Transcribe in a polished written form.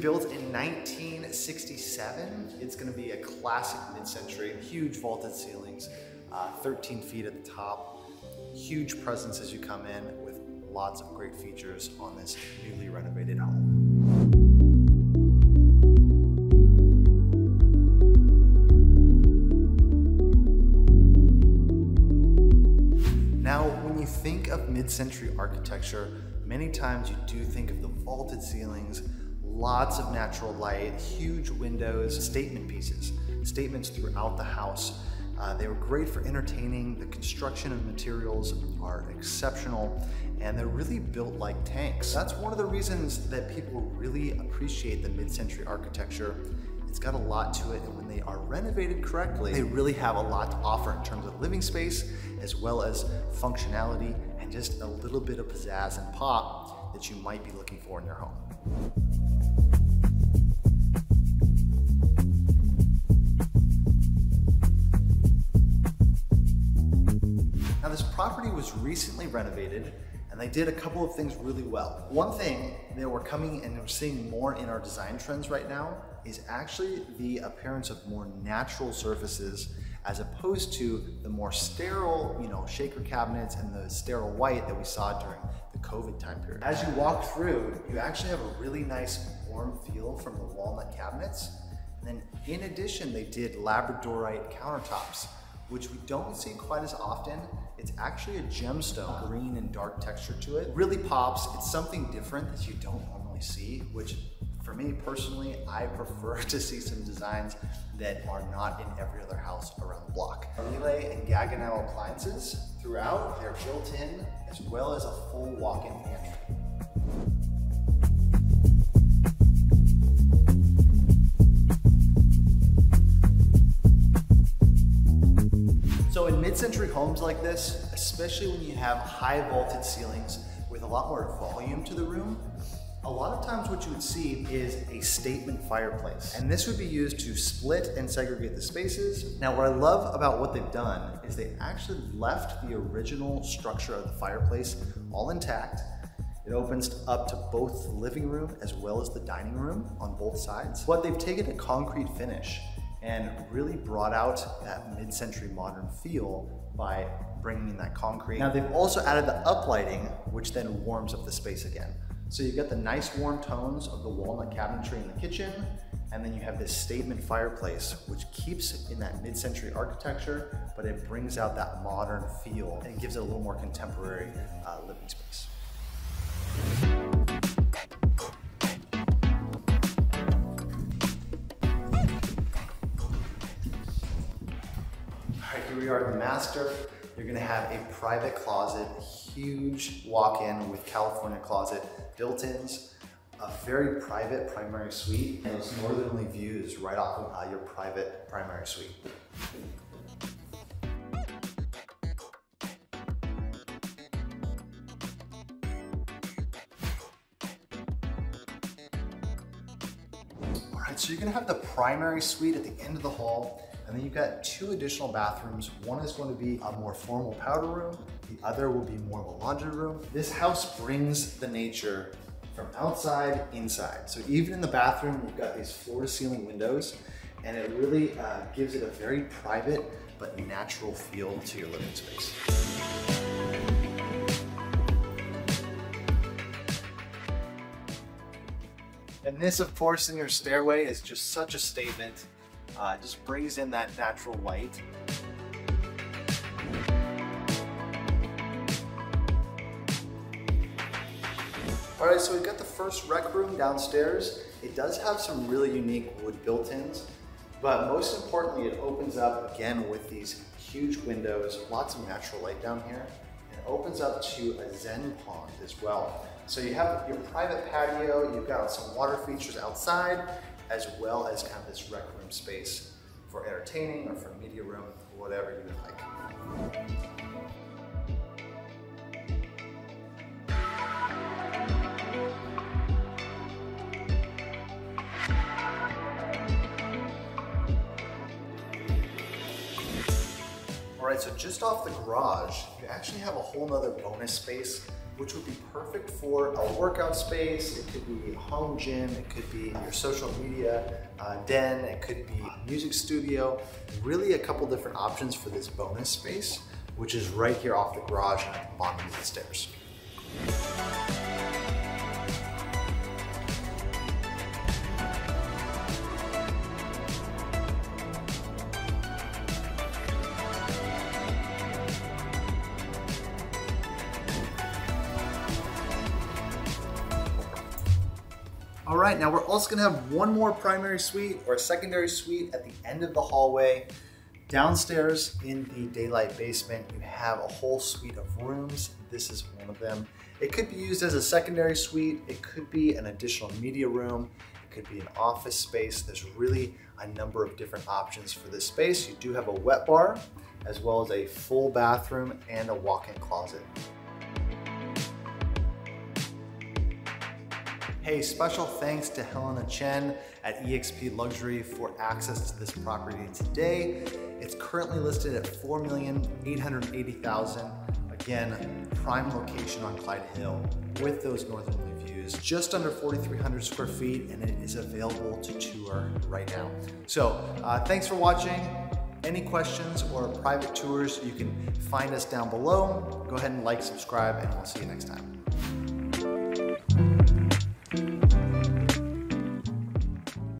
built in 1967. It's gonna be a classic mid-century, huge vaulted ceilings, 13 feet at the top, huge presence as you come in with lots of great features on this newly renovated home. Now, when you think of mid-century architecture, many times you do think of the vaulted ceilings, lots of natural light, huge windows, statement pieces, statements throughout the house. They were great for entertaining. The construction of materials are exceptional, and they're really built like tanks. That's one of the reasons that people really appreciate the mid-century architecture. It's got a lot to it, and when they are renovated correctly, they really have a lot to offer in terms of living space, as well as functionality, and just a little bit of pizzazz and pop that you might be looking for in your home. Now, this property was recently renovated, and they did a couple of things really well. One thing that we're coming and we're seeing more in our design trends right now is actually the appearance of more natural surfaces as opposed to the more sterile, shaker cabinets and the sterile white that we saw during the COVID time period. As you walk through, you actually have a really nice warm feel from the walnut cabinets. And then in addition, they did labradorite countertops, which we don't see quite as often. It's actually a gemstone, green and dark texture to it. It really pops. It's something different that you don't normally see, which for me personally, I prefer to see some designs that are not in every other house around the block. Miele and Gaggenau appliances throughout, they're built in, as well as a full walk-in pantry. So in mid-century homes like this, especially when you have high vaulted ceilings with a lot more volume to the room, a lot of times what you would see is a statement fireplace. And this would be used to split and segregate the spaces. Now, what I love about what they've done is they actually left the original structure of the fireplace all intact. It opens up to both the living room as well as the dining room on both sides. But they've taken a concrete finish and really brought out that mid-century modern feel by bringing in that concrete. Now, they've also added the uplighting, which then warms up the space again. So you've got the nice warm tones of the walnut cabinetry in the kitchen, and then you have this statement fireplace, which keeps in that mid-century architecture, but it brings out that modern feel and gives it a little more contemporary living space. All right, here we are at the master. You're gonna have a private closet, huge walk-in with California closet, built-ins, a very private primary suite, and those northerly views right off of your private primary suite. All right, so you're gonna have the primary suite at the end of the hall. And then you've got two additional bathrooms. One is going to be a more formal powder room. The other will be more of a laundry room. This house brings the nature from outside inside. So even in the bathroom, you've got these floor-to-ceiling windows, and it really gives it a very private but natural feel to your living space. And this, of course, in your stairway is just such a statement. Just brings in that natural light. All right, so we've got the first rec room downstairs. It does have some really unique wood built-ins, but most importantly, it opens up again with these huge windows, lots of natural light down here, and it opens up to a Zen pond as well. So you have your private patio, you've got some water features outside, as well as kind of this rec room space for entertaining or for media room, whatever you would like. All right, so just off the garage, you actually have a whole nother bonus space which would be perfect for a workout space. It could be a home gym, it could be your social media den, it could be a music studio. Really a couple different options for this bonus space, which is right here off the garage and at the bottom of the stairs. All right, now we're also gonna have one more primary suite or a secondary suite at the end of the hallway. Downstairs in the daylight basement, you have a whole suite of rooms. This is one of them. It could be used as a secondary suite. It could be an additional media room. It could be an office space. There's really a number of different options for this space. You do have a wet bar, as well as a full bathroom and a walk-in closet. Hey, special thanks to Helena Chen at eXp Luxury for access to this property today. It's currently listed at $4,880,000. Again, prime location on Clyde Hill with those northerly views, just under 4,300 square feet, and it is available to tour right now. So thanks for watching. Any questions or private tours, you can find us down below. Go ahead and like, subscribe, and we'll see you next time.